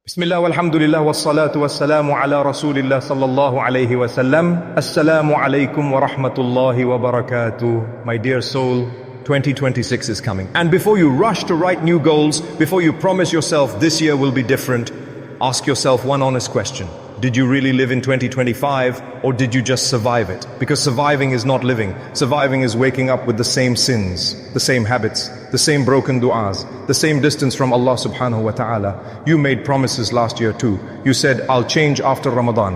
Bismillah walhamdulillah wassalatu wassalamu ala rasulillah sallallahu alayhi wasallam. Assalamu alaikum wa rahmatullahi wa barakatuh. My dear soul, 2026 is coming. And before you rush to write new goals, before you promise yourself this year will be different, ask yourself one honest question. Did you really live in 2025 or did you just survive it? Because surviving is not living. Surviving is waking up with the same sins, the same habits, the same broken du'as, the same distance from Allah Subhānahu wa ta'ala. You made promises last year too. You said, I'll change after Ramadan.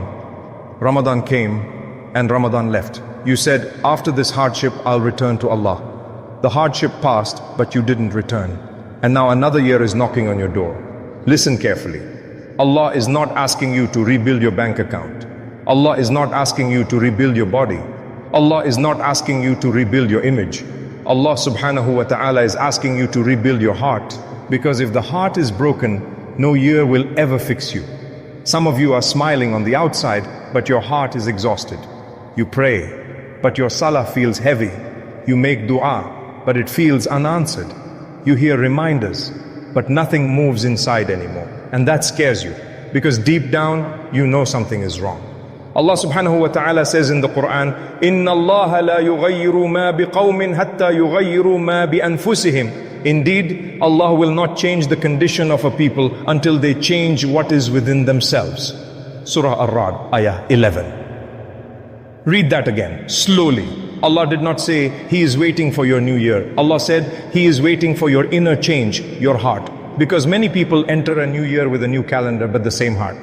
Ramadan came and Ramadan left. You said, after this hardship, I'll return to Allah. The hardship passed, but you didn't return. And now another year is knocking on your door. Listen carefully. Allah is not asking you to rebuild your bank account. Allah is not asking you to rebuild your body. Allah is not asking you to rebuild your image. Allah Subhānahu wa ta'ala is asking you to rebuild your heart. Because if the heart is broken, no year will ever fix you. Some of you are smiling on the outside, but your heart is exhausted. You pray, but your salah feels heavy. You make dua, but it feels unanswered. You hear reminders, but nothing moves inside anymore. And that scares you, because deep down, you know something is wrong. Allah Subhānahu wa ta'ala says in the Quran, إِنَّ اللَّهَ لَا يُغَيِّرُ مَا بِقَوْمٍ حَتَّى يُغَيِّرُوا مَا بِأَنفُسِهِمْ. Indeed, Allah will not change the condition of a people until they change what is within themselves. Surah Ar-Ra'd, Ayah 11. Read that again, slowly. Allah did not say, He is waiting for your new year. Allah said, He is waiting for your inner change, your heart. Because many people enter a new year with a new calendar but the same heart.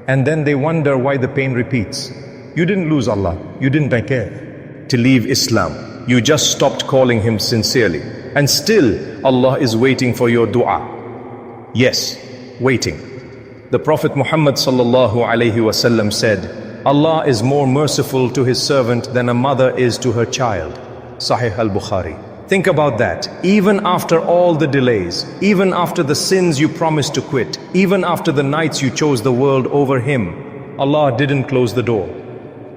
And then they wonder why the pain repeats. You didn't lose Allah, you didn't care to leave Islam. You just stopped calling Him sincerely. And still Allah is waiting for your dua. Yes, waiting. The Prophet Muhammad sallallahu alayhi wasallam said, Allah is more merciful to His servant than a mother is to her child. Sahih al-Bukhari. Think about that. Even after all the delays, even after the sins you promised to quit, even after the nights you chose the world over Him, Allah didn't close the door.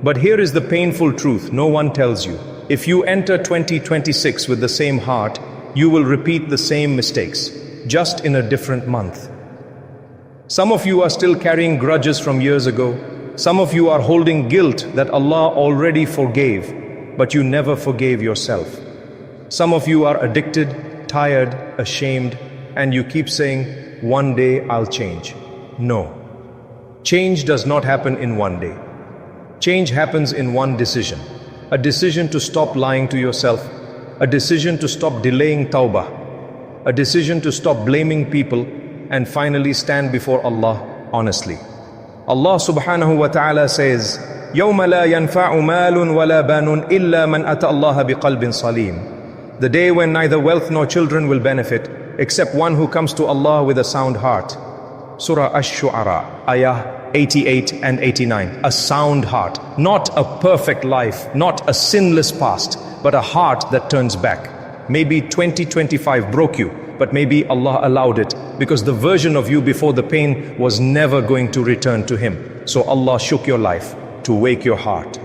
But here is the painful truth no one tells you. If you enter 2026 with the same heart, you will repeat the same mistakes, just in a different month. Some of you are still carrying grudges from years ago. Some of you are holding guilt that Allah already forgave, but you never forgave yourself. Some of you are addicted, tired, ashamed, and you keep saying, one day I'll change. No. Change does not happen in one day. Change happens in one decision. A decision to stop lying to yourself. A decision to stop delaying tawbah. A decision to stop blaming people and finally stand before Allah honestly. Allah Subhānahu wa ta'ala says, يَوْمَ لَا يَنْفَعُ مَالٌ وَلَا بَانٌ إِلَّا مَنْ أَتَى اللَّهَ بِقَلْبٍ صَلِيمٍ. The day when neither wealth nor children will benefit, except one who comes to Allah with a sound heart. Surah Ash-Shu'ara, Ayah 88 and 89. A sound heart, not a perfect life, not a sinless past, but a heart that turns back. Maybe 2025 broke you, but maybe Allah allowed it, because the version of you before the pain was never going to return to Him. So Allah shook your life to wake your heart.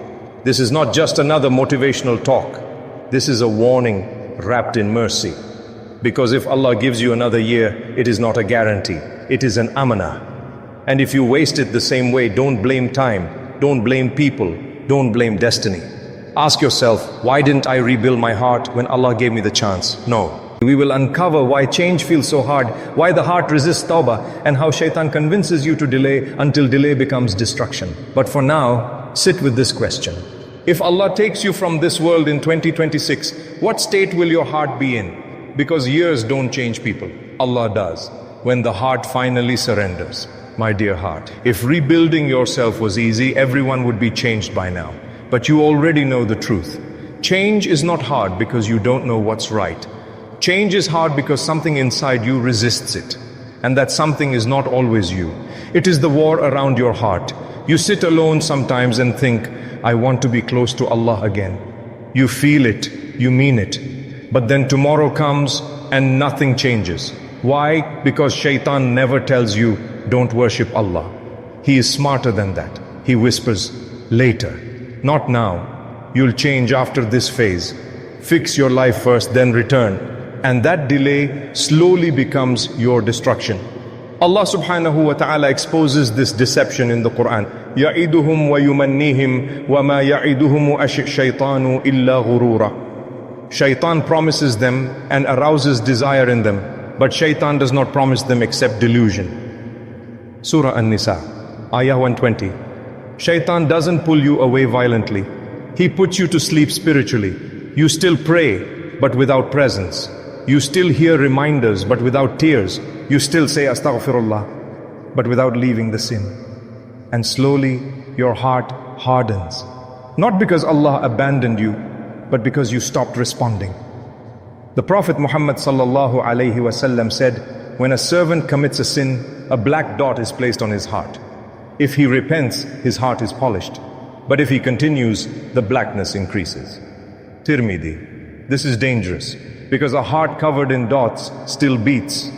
This is not just another motivational talk. This is a warning wrapped in mercy. Because if Allah gives you another year, it is not a guarantee. It is an amanah. And if you waste it the same way, don't blame time, don't blame people, don't blame destiny. Ask yourself, why didn't I rebuild my heart when Allah gave me the chance? No. We will uncover why change feels so hard, why the heart resists tawbah, and how shaitan convinces you to delay until delay becomes destruction. But for now, sit with this question. If Allah takes you from this world in 2026, what state will your heart be in? Because years don't change people. Allah does. When the heart finally surrenders. My dear heart, if rebuilding yourself was easy, everyone would be changed by now. But you already know the truth. Change is not hard because you don't know what's right. Change is hard because something inside you resists it. And that something is not always you. It is the war around your heart. You sit alone sometimes and think, I want to be close to Allah again. You feel it, you mean it. But then tomorrow comes and nothing changes. Why? Because shaitan never tells you, don't worship Allah. He is smarter than that. He whispers, later, not now. You'll change after this phase. Fix your life first, then return. And that delay slowly becomes your destruction. Allah Subhānahu wa ta'ala exposes this deception in the Quran. يَعِدُهُمْ وَيُمَنِّيهِمْ وَمَا يَعِدُهُمُ الشَّيْطَانُ إِلَّا غُرُورًا. Shaitan promises them and arouses desire in them, but Shaitan does not promise them except delusion. Surah An-Nisa, Ayah 120. Shaitan doesn't pull you away violently. He puts you to sleep spiritually. You still pray, but without presence. You still hear reminders, but without tears. You still say astaghfirullah, but without leaving the sin. And slowly your heart hardens. Not because Allah abandoned you, but because you stopped responding. The Prophet Muhammad sallallahu alaihi wasallam said, when a servant commits a sin, a black dot is placed on his heart. If he repents, his heart is polished. But if he continues, the blackness increases. Tirmidhi. This is dangerous, because a heart covered in dots still beats,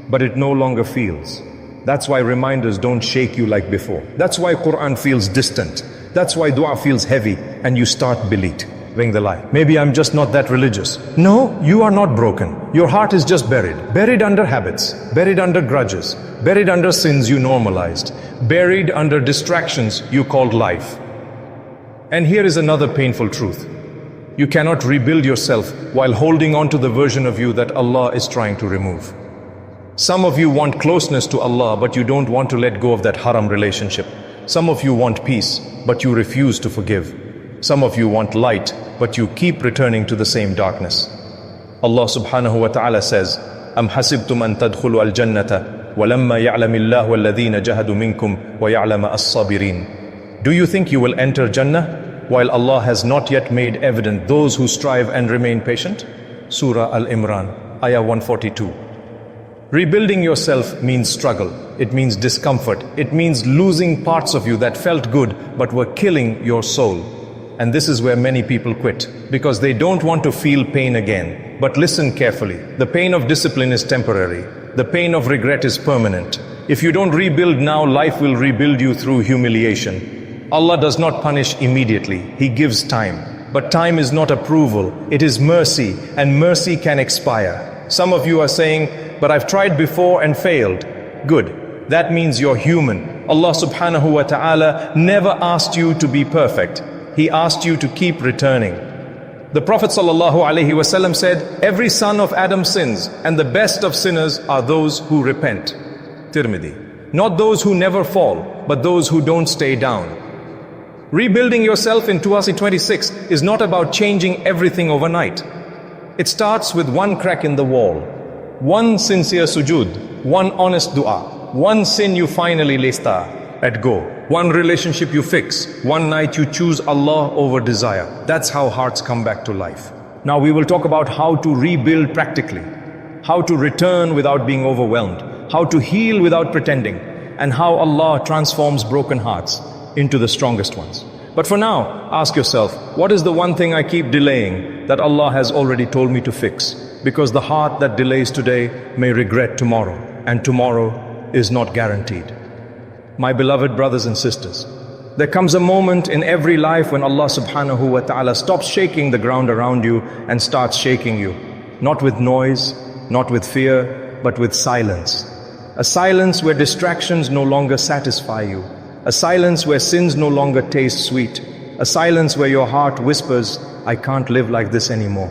but it no longer feels. That's why reminders don't shake you like before. That's why Quran feels distant. That's why dua feels heavy and you start believing the lie. Maybe I'm just not that religious. No, you are not broken. Your heart is just buried. Buried under habits, buried under grudges, buried under sins you normalized, buried under distractions you called life. And here is another painful truth. You cannot rebuild yourself while holding on to the version of you that Allah is trying to remove. Some of you want closeness to Allah, but you don't want to let go of that haram relationship. Some of you want peace, but you refuse to forgive. Some of you want light, but you keep returning to the same darkness. Allah Subhānahu wa ta'ala says, أَمْ حَسِبْتُمْ أَن تَدْخُلُوا الْجَنَّةَ وَلَمَّا يَعْلَمِ اللَّهُ الَّذِينَ جَهَدُوا مِنْكُمْ وَيَعْلَمَ الصَّابِرِينَ. Do you think you will enter Jannah while Allah has not yet made evident those who strive and remain patient? Surah Al-Imran, Ayah 142. Rebuilding yourself means struggle. It means discomfort. It means losing parts of you that felt good but were killing your soul. And this is where many people quit, because they don't want to feel pain again. But listen carefully. The pain of discipline is temporary. The pain of regret is permanent. If you don't rebuild now, life will rebuild you through humiliation. Allah does not punish immediately. He gives time. But time is not approval. It is mercy, and mercy can expire. Some of you are saying, but I've tried before and failed. Good. That means you're human. Allah Subhānahu wa ta'ala never asked you to be perfect. He asked you to keep returning. The Prophet sallallahu alaihi wasallam said, every son of Adam sins, and the best of sinners are those who repent. Tirmidhi. Not those who never fall, but those who don't stay down. Rebuilding yourself in 2026 is not about changing everything overnight. It starts with one crack in the wall, one sincere sujood, one honest dua, one sin you finally let go, one relationship you fix, one night you choose Allah over desire. That's how hearts come back to life. Now we will talk about how to rebuild practically, how to return without being overwhelmed, how to heal without pretending, and how Allah transforms broken hearts into the strongest ones. But for now, ask yourself, what is the one thing I keep delaying that Allah has already told me to fix? Because the heart that delays today may regret tomorrow, and tomorrow is not guaranteed. My beloved brothers and sisters, there comes a moment in every life when Allah Subhānahu wa ta'ala stops shaking the ground around you and starts shaking you. Not with noise, not with fear, but with silence. A silence where distractions no longer satisfy you. A silence where sins no longer taste sweet. A silence where your heart whispers, I can't live like this anymore.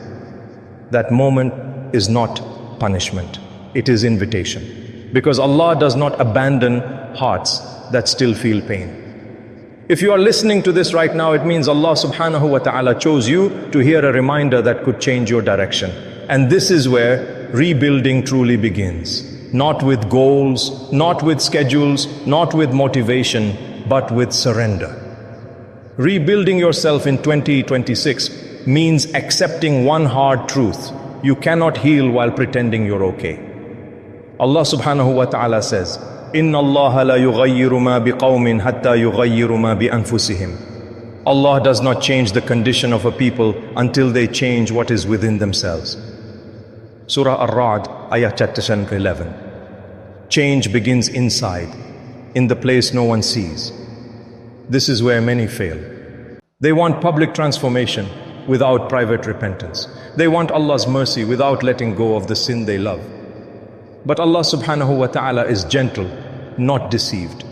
That moment is not punishment. It is invitation. Because Allah does not abandon hearts that still feel pain. If you are listening to this right now, it means Allah Subhānahu wa ta'ala chose you to hear a reminder that could change your direction. And this is where rebuilding truly begins. Not with goals, not with schedules, not with motivation, but with surrender. Rebuilding yourself in 2026 means accepting one hard truth. You cannot heal while pretending you're okay. Allah Subhānahu wa ta'ala says, إِنَّ اللَّهَ لَا يُغَيِّرُ مَا بِقَوْمٍ حَتَّى يُغَيِّرُ مَا بِأَنفُسِهِمْ. Allah does not change the condition of a people until they change what is within themselves. Surah Ar-Ra'd, Ayah chapter 11. Change begins inside, in the place no one sees. This is where many fail. They want public transformation without private repentance. They want Allah's mercy without letting go of the sin they love. But Allah Subhānahu wa ta'ala is gentle, not deceived.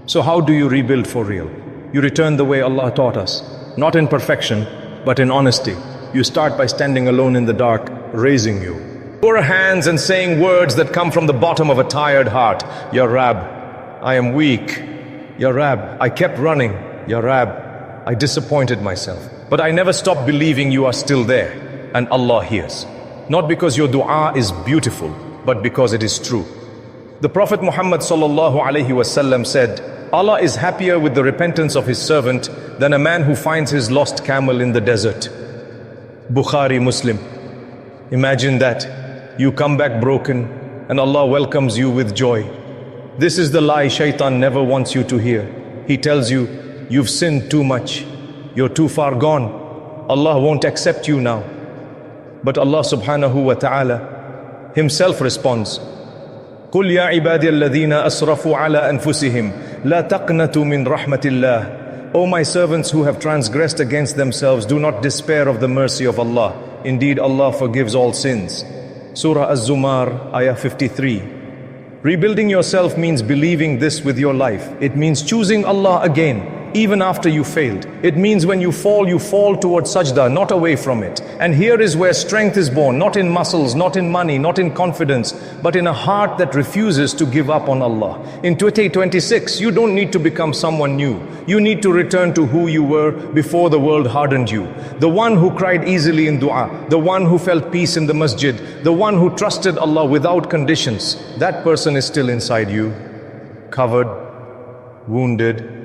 So how do you rebuild for real? You return the way Allah taught us, not in perfection, but in honesty. You start by standing alone in the dark, raising you. Poor hands and saying words that come from the bottom of a tired heart. Ya Rab, I am weak. Ya Rab, I kept running. Ya Rab, I disappointed myself. But I never stopped believing you are still there. And Allah hears. Not because your dua is beautiful, but because it is true. The Prophet Muhammad sallallahu alaihi wasallam said, Allah is happier with the repentance of his servant than a man who finds his lost camel in the desert. Bukhari, Muslim. Imagine that. You come back broken and Allah welcomes you with joy. This is the lie shaitan never wants you to hear. He tells you, you've sinned too much. You're too far gone. Allah won't accept you now. But Allah Subhānahu wa ta'ala himself responds, قُلْ يَا عِبَادِيَ الَّذِينَ أَسْرَفُوا عَلَىٰ أَنفُسِهِمْ لَا تَقْنَطُوا مِنْ رَحْمَةِ اللَّهِ. O my servants who have transgressed against themselves, do not despair of the mercy of Allah. Indeed, Allah forgives all sins. Surah Az-Zumar, Ayah 53. Rebuilding yourself means believing this with your life. It means choosing Allah again, even after you failed. It means when you fall towards sajdah, not away from it. And here is where strength is born, not in muscles, not in money, not in confidence, but in a heart that refuses to give up on Allah. In 2026, you don't need to become someone new. You need to return to who you were before the world hardened you. The one who cried easily in dua, the one who felt peace in the masjid, the one who trusted Allah without conditions. That person is still inside you, covered, wounded,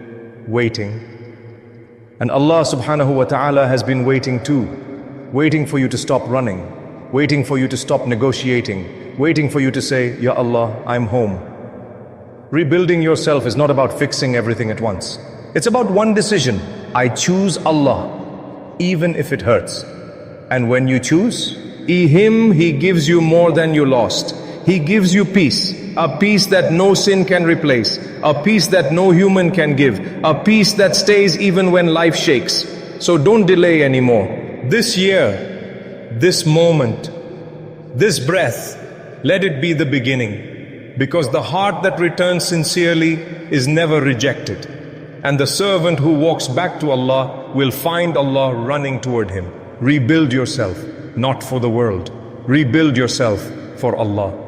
waiting. And Allah Subhānahu wa ta'ala has been waiting too, waiting for you to stop running, waiting for you to stop negotiating, waiting for you to say, Ya Allah, I'm home. Rebuilding yourself is not about fixing everything at once. It's about one decision. I choose Allah, even if it hurts. And when you choose Him, He gives you more than you lost. He gives you peace, a peace that no sin can replace, a peace that no human can give, a peace that stays even when life shakes. So don't delay anymore. This year, this moment, this breath, let it be the beginning. Because the heart that returns sincerely is never rejected. And the servant who walks back to Allah will find Allah running toward him. Rebuild yourself, not for the world. Rebuild yourself for Allah.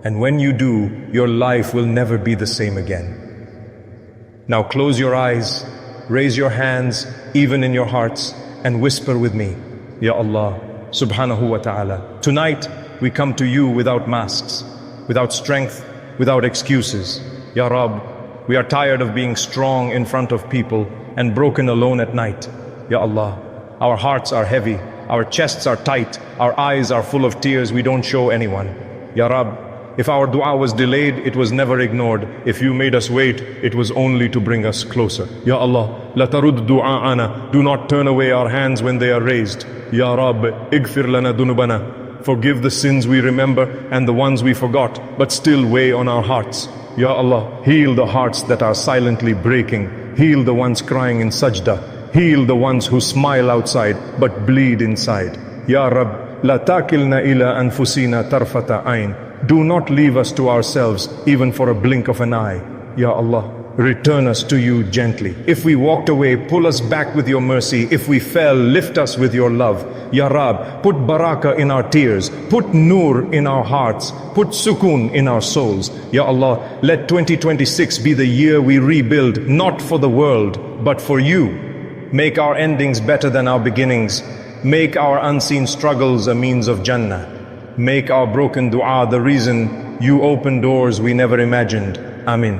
And when you do, your life will never be the same again. Now close your eyes, raise your hands, even in your hearts, and whisper with me, Ya Allah, Subhānahu wa ta'ala. Tonight, we come to you without masks, without strength, without excuses. Ya Rab, we are tired of being strong in front of people and broken alone at night. Ya Allah, our hearts are heavy, our chests are tight, our eyes are full of tears, we don't show anyone. Ya Rab, if our dua was delayed, it was never ignored. If you made us wait, it was only to bring us closer. Ya Allah, la tarud du'a'ana. Do not turn away our hands when they are raised. Ya Rab, igfir lana dunubana. Forgive the sins we remember and the ones we forgot, but still weigh on our hearts. Ya Allah, heal the hearts that are silently breaking. Heal the ones crying in sajdah. Heal the ones who smile outside, but bleed inside. Ya Rab, la takilna ila anfusina tarfata ayn. Do not leave us to ourselves, even for a blink of an eye. Ya Allah, return us to you gently. If we walked away, pull us back with your mercy. If we fell, lift us with your love. Ya Rab, put barakah in our tears. Put nur in our hearts. Put sukoon in our souls. Ya Allah, let 2026 be the year we rebuild, not for the world, but for you. Make our endings better than our beginnings. Make our unseen struggles a means of Jannah. Make our broken dua the reason you open doors we never imagined. Amin,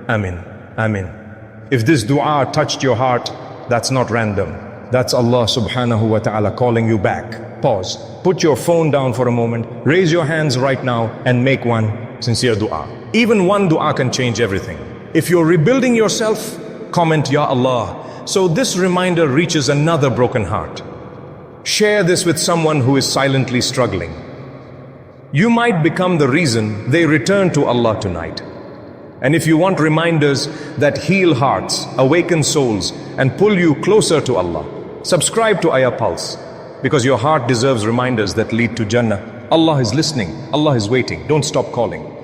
Amin, Amin. If this dua touched your heart, that's not random. That's Allah Subhānahu wa ta'ala calling you back. Pause. Put your phone down for a moment. Raise your hands right now and make one sincere dua. Even one dua can change everything. If you're rebuilding yourself, comment Ya Allah, so this reminder reaches another broken heart. Share this with someone who is silently struggling. You might become the reason they return to Allah tonight. And if you want reminders that heal hearts, awaken souls, and pull you closer to Allah, subscribe to Ayah Pulse, because your heart deserves reminders that lead to Jannah. Allah is listening. Allah is waiting. Don't stop calling.